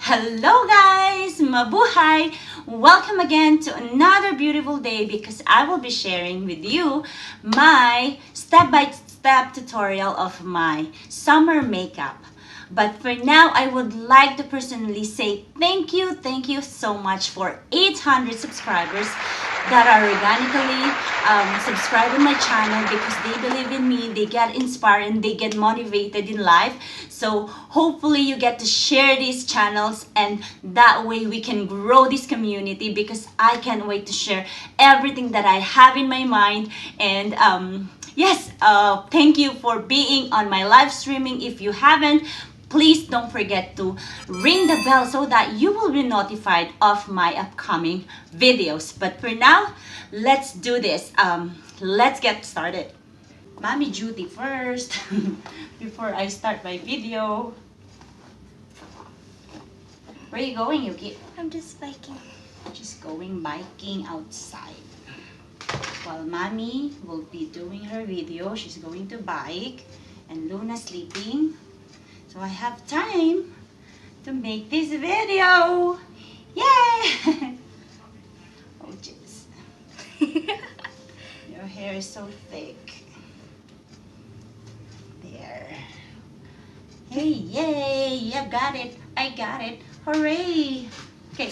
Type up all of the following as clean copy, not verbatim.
Hello guys! Mabuhay! Welcome again to another beautiful day because I will be sharing with you my step-by-step tutorial of my summer makeup. But for now, I would like to personally say thank you so much for 800 subscribers that are organically subscribing my channel because they believe in me, they get inspired, and they get motivated in life. So hopefully you get to share these channels, and that way we can grow this community because I can't wait to share everything that I have in my mind. And yes, thank you for being on my live streaming. If you haven't, please don't forget to ring the bell so that you will be notified of my upcoming videos. But for now, let's do this. Let's get started. Mommy duty first before I start my video. Where are you going, Yuki? I'm just biking. Just going biking outside. While Mommy will be doing her video, she's going to bike, and Luna's sleeping. So I have time to make this video. Yay! Oh, jeez. Your hair is so thick. There. Hey, yay! You got it. I got it. Hooray! Okay.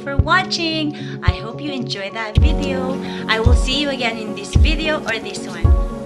for watching. I hope you enjoyed that video. I will see you again in this video or this one.